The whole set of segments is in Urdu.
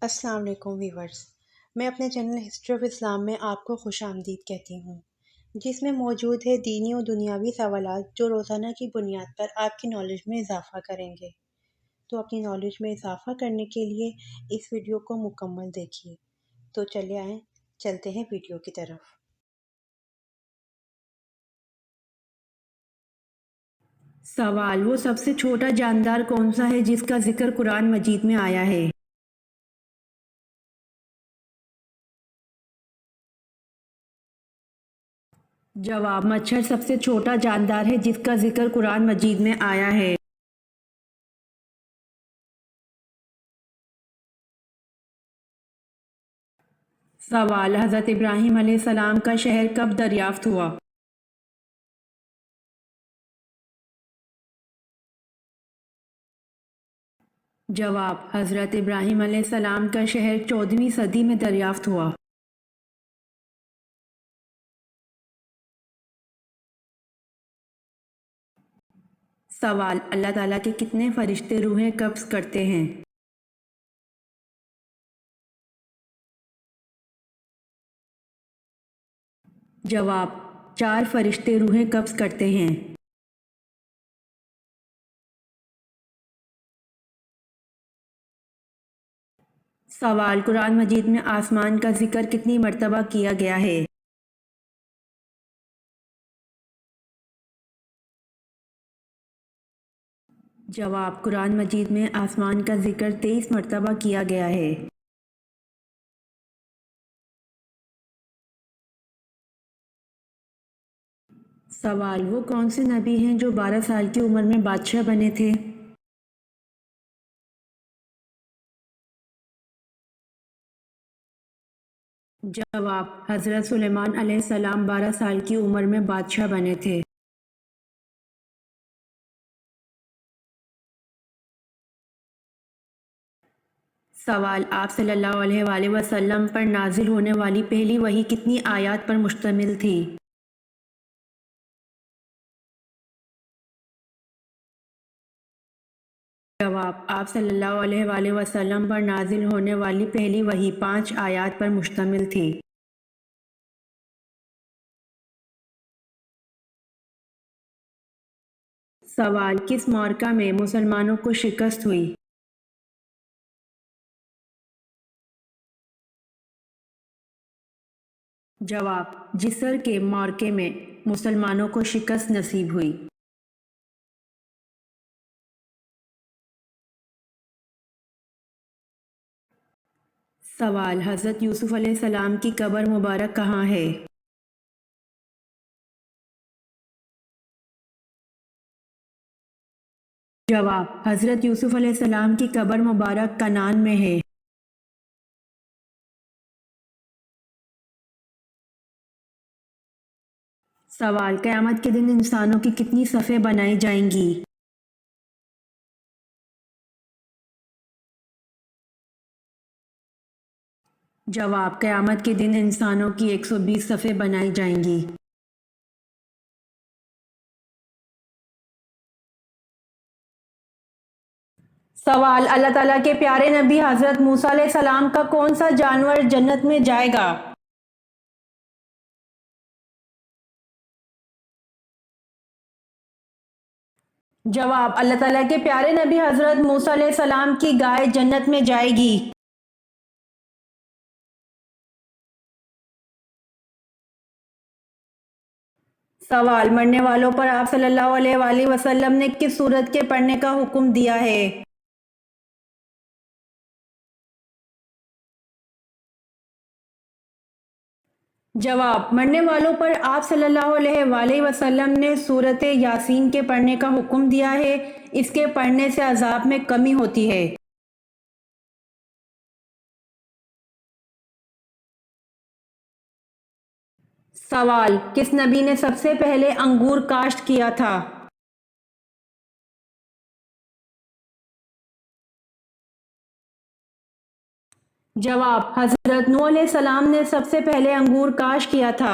السلام علیکم ویورز، میں اپنے چینل ہسٹری آف اسلام میں آپ کو خوش آمدید کہتی ہوں، جس میں موجود ہے دینی و دنیاوی سوالات جو روزانہ کی بنیاد پر آپ کی نالج میں اضافہ کریں گے۔ تو اپنی نالج میں اضافہ کرنے کے لیے اس ویڈیو کو مکمل دیکھیے۔ تو چلے آئیں، چلتے ہیں ویڈیو کی طرف۔ سوال: وہ سب سے چھوٹا جاندار کون سا ہے جس کا ذکر قرآن مجید میں آیا ہے؟ جواب: مچھر سب سے چھوٹا جاندار ہے جس کا ذکر قرآن مجید میں آیا ہے۔ سوال: حضرت ابراہیم علیہ السلام کا شہر کب دریافت ہوا؟ جواب: حضرت ابراہیم علیہ السلام کا شہر 14ویں صدی میں دریافت ہوا۔ سوال: اللہ تعالیٰ کے کتنے فرشتے روحیں قبض کرتے ہیں؟ جواب: 4 فرشتے روحیں قبض کرتے ہیں۔ سوال: قرآن مجید میں آسمان کا ذکر کتنی مرتبہ کیا گیا ہے؟ جواب: قرآن مجید میں آسمان کا ذکر 23 مرتبہ کیا گیا ہے۔ سوال: وہ کون سے نبی ہیں جو 12 سال کی عمر میں بادشاہ بنے تھے؟ جواب: حضرت سلیمان علیہ السلام 12 سال کی عمر میں بادشاہ بنے تھے۔ سوال: آپ صلی اللہ علیہ وآلہ وسلم پر نازل ہونے والی پہلی وحی کتنی آیات پر مشتمل تھی؟ جواب: آپ صلی اللہ علیہ وآلہ وسلم پر نازل ہونے والی پہلی وحی 5 آیات پر مشتمل تھی۔ سوال: کس معرکہ میں مسلمانوں کو شکست ہوئی؟ جواب: جسر کے معرکے میں مسلمانوں کو شکست نصیب ہوئی۔ سوال: حضرت یوسف علیہ السلام کی قبر مبارک کہاں ہے؟ جواب: حضرت یوسف علیہ السلام کی قبر مبارک کنعان میں ہے۔ سوال: قیامت کے دن انسانوں کی کتنی صفیں بنائی جائیں گی؟ جواب: قیامت کے دن انسانوں کی 120 صفیں بنائی جائیں گی۔ سوال: اللہ تعالیٰ کے پیارے نبی حضرت موسیٰ علیہ السلام کا کون سا جانور جنت میں جائے گا؟ جواب: اللہ تعالیٰ کے پیارے نبی حضرت موسیٰ علیہ السلام کی گائے جنت میں جائے گی۔ سوال: مرنے والوں پر آپ صلی اللہ علیہ وآلہ وسلم نے کس سورت کے پڑھنے کا حکم دیا ہے؟ جواب: مرنے والوں پر آپ صلی اللہ علیہ وآلہ وسلم نے سورۃ یاسین کے پڑھنے کا حکم دیا ہے، اس کے پڑھنے سے عذاب میں کمی ہوتی ہے۔ سوال: کس نبی نے سب سے پہلے انگور کاشت کیا تھا؟ جواب: حضرت نوح علیہ السلام نے سب سے پہلے انگور کاشت کیا تھا۔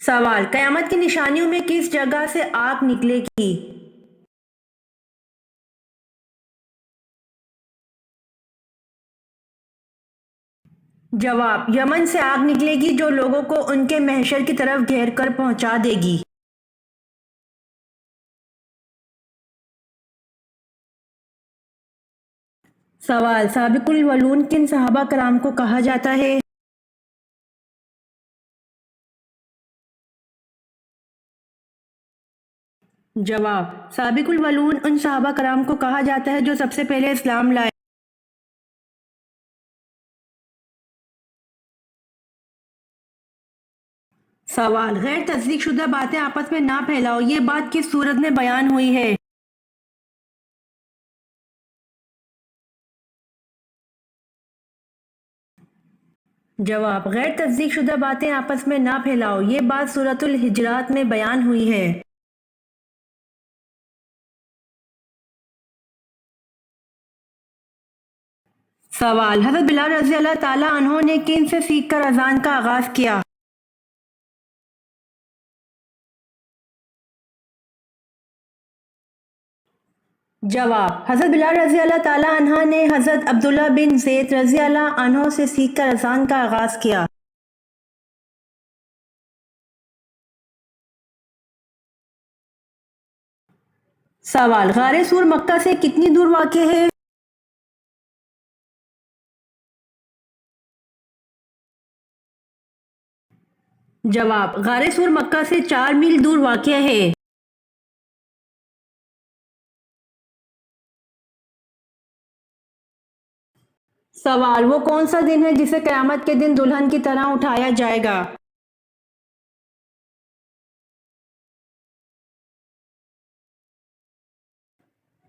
سوال: قیامت کی نشانیوں میں کس جگہ سے آگ نکلے گی؟ جواب: یمن سے آگ نکلے گی جو لوگوں کو ان کے محشر کی طرف گھیر کر پہنچا دے گی۔ سوال: سابق الاولون کن صحابہ کرام کو کہا جاتا ہے؟ جواب: سابق الاولون ان صحابہ کرام کو کہا جاتا ہے جو سب سے پہلے اسلام لائے۔ سوال: غیر تصدیق شدہ باتیں آپس میں نہ پھیلاؤ، یہ بات کس صورت میں بیان ہوئی ہے؟ جواب: غیر تصدیق شدہ باتیں آپس میں نہ پھیلاؤ، یہ بات سورۃ الحجرات میں بیان ہوئی ہے۔ سوال: حضرت بلال رضی اللہ تعالیٰ عنہ نے کن سے سیکھ کر اذان کا آغاز کیا؟ جواب: حضرت بلال رضی اللہ تعالیٰ عنہ نے حضرت عبداللہ بن زید رضی اللہ عنہ سے سیکھ کر اذان کا آغاز کیا۔ سوال: غار سور مکہ سے کتنی دور واقع ہے؟ جواب: غار سور مکہ سے 4 میل دور واقع ہے۔ سوال: وہ کون سا دن ہے جسے قیامت کے دن دلہن کی طرح اٹھایا جائے گا؟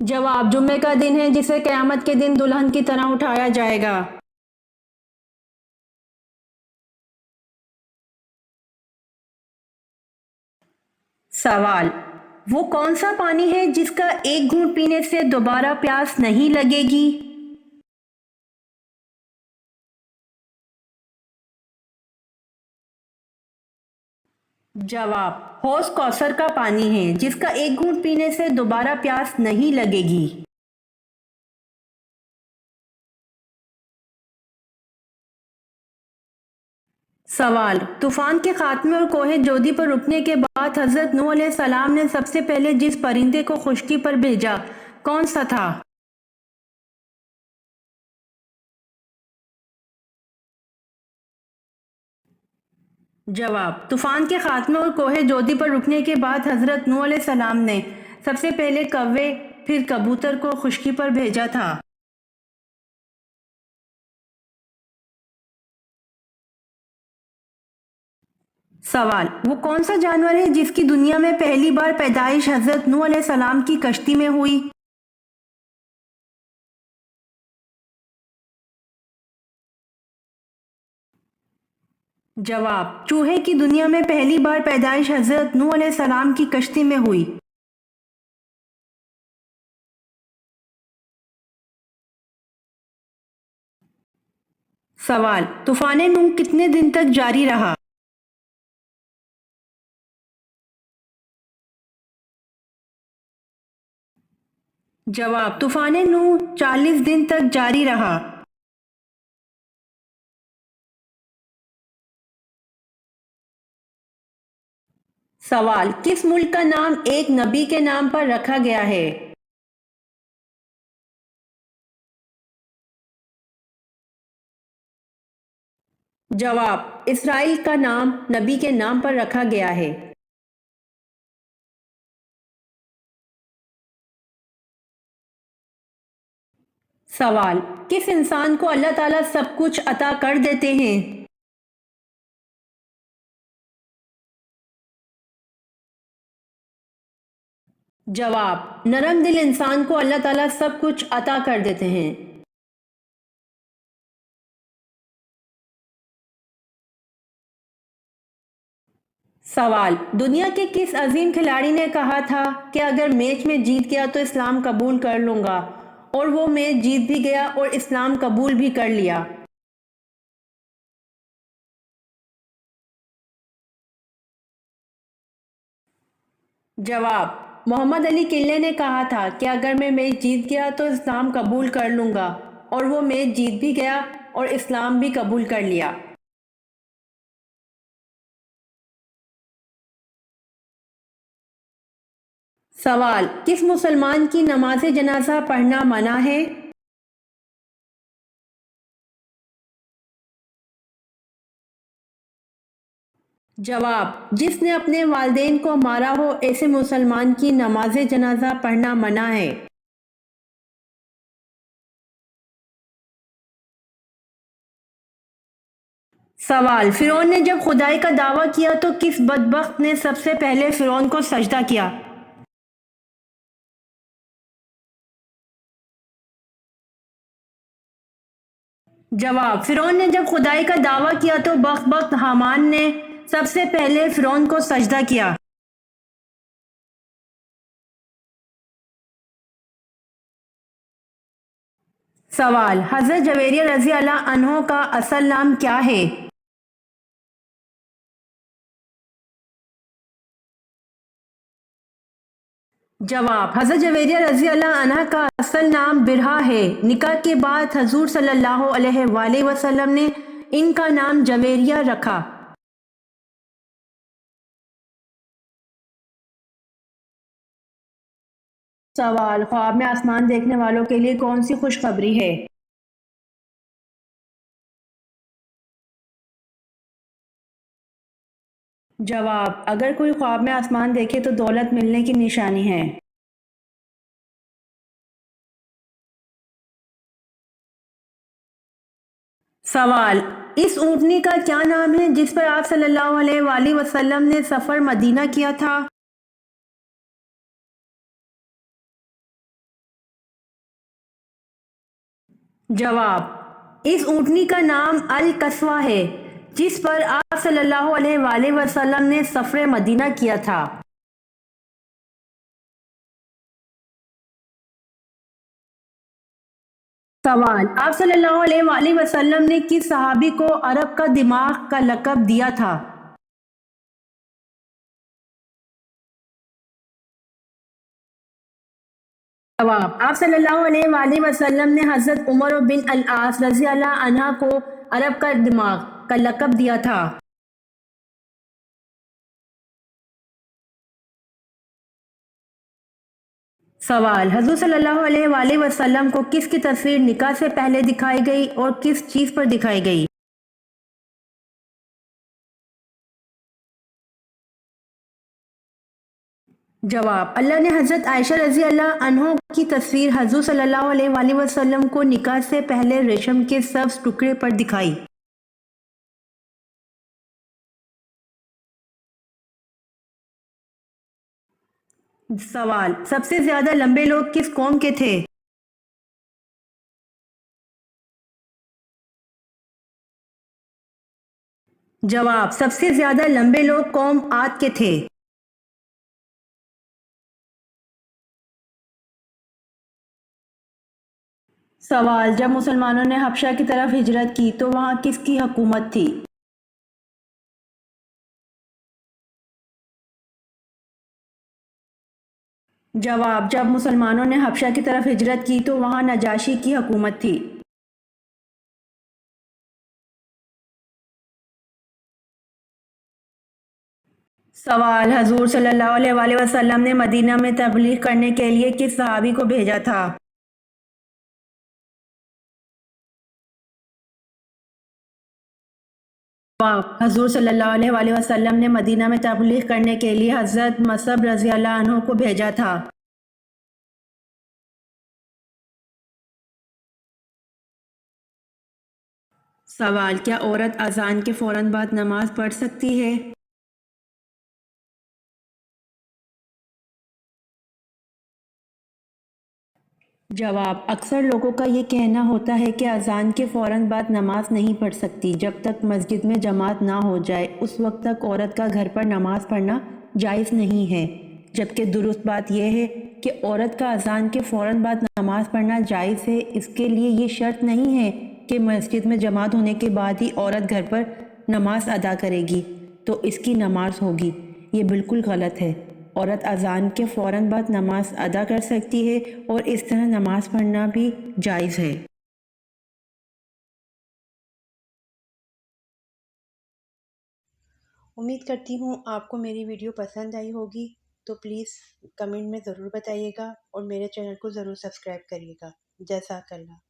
جواب: جمعے کا دن ہے جسے قیامت کے دن دلہن کی طرح اٹھایا جائے گا۔ سوال: وہ کون سا پانی ہے جس کا ایک گھونٹ پینے سے دوبارہ پیاس نہیں لگے گی؟ جواب: حوض کوثر کا پانی ہے جس کا ایک گھونٹ پینے سے دوبارہ پیاس نہیں لگے گی۔ سوال: طوفان کے خاتمے اور کوہ جودی پر رکنے کے بعد حضرت نوح علیہ السلام نے سب سے پہلے جس پرندے کو خشکی پر بھیجا کون سا تھا؟ جواب: طوفان کے خاتمے اور کوہ جودی پر رکنے کے بعد حضرت نوح علیہ السلام نے سب سے پہلے کوے پھر کبوتر کو خشکی پر بھیجا تھا۔ سوال: وہ کون سا جانور ہے جس کی دنیا میں پہلی بار پیدائش حضرت نوح علیہ السلام کی کشتی میں ہوئی؟ جواب: چوہے کی دنیا میں پہلی بار پیدائش حضرت نوح علیہ السلام کی کشتی میں ہوئی۔ سوال: طوفان نوح کتنے دن تک جاری رہا؟ جواب: طوفان نوح 40 دن تک جاری رہا۔ سوال: کس ملک کا نام ایک نبی کے نام پر رکھا گیا ہے؟ جواب: اسرائیل کا نام نبی کے نام پر رکھا گیا ہے۔ سوال: کس انسان کو اللہ تعالیٰ سب کچھ عطا کر دیتے ہیں؟ جواب: نرم دل انسان کو اللہ تعالیٰ سب کچھ عطا کر دیتے ہیں۔ سوال: دنیا کے کس عظیم کھلاڑی نے کہا تھا کہ اگر میچ میں جیت گیا تو اسلام قبول کر لوں گا، اور وہ میچ جیت بھی گیا اور اسلام قبول بھی کر لیا؟ جواب: محمد علی قلعے نے کہا تھا کہ اگر میں میچ جیت گیا تو اسلام قبول کر لوں گا، اور وہ میچ جیت بھی گیا اور اسلام بھی قبول کر لیا۔ سوال: کس مسلمان کی نماز جنازہ پڑھنا منع ہے؟ جواب: جس نے اپنے والدین کو مارا ہو ایسے مسلمان کی نماز جنازہ پڑھنا منع ہے۔ سوال: فرعون نے جب خدائی کا دعویٰ کیا تو کس بدبخت نے سب سے پہلے فرعون کو سجدہ کیا؟ جواب: فرعون نے جب خدائی کا دعویٰ کیا تو بخت حامان نے سب سے پہلے فرعون کو سجدہ کیا۔ سوال: حضرت جویریہ رضی اللہ عنہ کا اصل نام کیا ہے؟ جواب: حضرت جویریہ رضی اللہ عنہ کا اصل نام برہا ہے۔ نکاح کے بعد حضور صلی اللہ علیہ وآلہ وسلم نے ان کا نام جویریہ رکھا۔ سوال: خواب میں آسمان دیکھنے والوں کے لیے کون سی خوشخبری ہے؟ جواب: اگر کوئی خواب میں آسمان دیکھے تو دولت ملنے کی نشانی ہے۔ سوال: اس اونٹنی کا کیا نام ہے جس پر آپ صلی اللہ علیہ وآلہ وسلم نے سفر مدینہ کیا تھا؟ جواب: اس اونٹنی کا نام القصوہ ہے جس پر آپ صلی اللہ علیہ وآلہ وسلم نے سفر مدینہ کیا تھا۔ سوال: آپ صلی اللہ علیہ وآلہ وسلم نے کس صحابی کو عرب کا دماغ کا لقب دیا تھا؟ جواب: آپ صلی اللہ علیہ وآلہ وسلم نے حضرت عمر بن العاص رضی اللہ عنہ کو عرب کا دماغ کا لقب دیا تھا۔ سوال: حضور صلی اللہ علیہ وآلہ وسلم کو کس کی تصویر نکاح سے پہلے دکھائی گئی اور کس چیز پر دکھائی گئی؟ جواب: اللہ نے حضرت عائشہ رضی اللہ عنہ کی تصویر حضور صلی اللہ علیہ وآلہ وسلم کو نکاح سے پہلے ریشم کے سبز ٹکڑے پر دکھائی۔ سوال: سب سے زیادہ لمبے لوگ کس قوم کے تھے؟ جواب: سب سے زیادہ لمبے لوگ قوم عاد کے تھے۔ سوال: جب مسلمانوں نے حبشہ کی طرف ہجرت کی تو وہاں کس کی حکومت تھی؟ جواب: جب مسلمانوں نے حبشہ کی طرف ہجرت کی تو وہاں نجاشی کی حکومت تھی۔ سوال: حضور صلی اللہ علیہ وآلہ وسلم نے مدینہ میں تبلیغ کرنے کے لیے کس صحابی کو بھیجا تھا؟ جواب: حضور صلی اللہ علیہ وآلہ وسلم نے مدینہ میں تبلیغ کرنے کے لیے حضرت مصعب رضی اللہ عنہ کو بھیجا تھا۔ سوال: کیا عورت اذان کے فوراً بعد نماز پڑھ سکتی ہے؟ جواب: اکثر لوگوں کا یہ کہنا ہوتا ہے کہ اذان کے فوراً بعد نماز نہیں پڑھ سکتی جب تک مسجد میں جماعت نہ ہو جائے، اس وقت تک عورت کا گھر پر نماز پڑھنا جائز نہیں ہے، جبکہ درست بات یہ ہے کہ عورت کا اذان کے فوراً بعد نماز پڑھنا جائز ہے، اس کے لیے یہ شرط نہیں ہے کہ مسجد میں جماعت ہونے کے بعد ہی عورت گھر پر نماز ادا کرے گی تو اس کی نماز ہوگی۔ یہ بالکل غلط ہے۔ عورت اذان کے فوراً بعد نماز ادا کر سکتی ہے اور اس طرح نماز پڑھنا بھی جائز ہے۔ امید کرتی ہوں آپ کو میری ویڈیو پسند آئی ہوگی، تو پلیز کمنٹ میں ضرور بتائیے گا اور میرے چینل کو ضرور سبسکرائب کریے گا۔ جزاک اللہ۔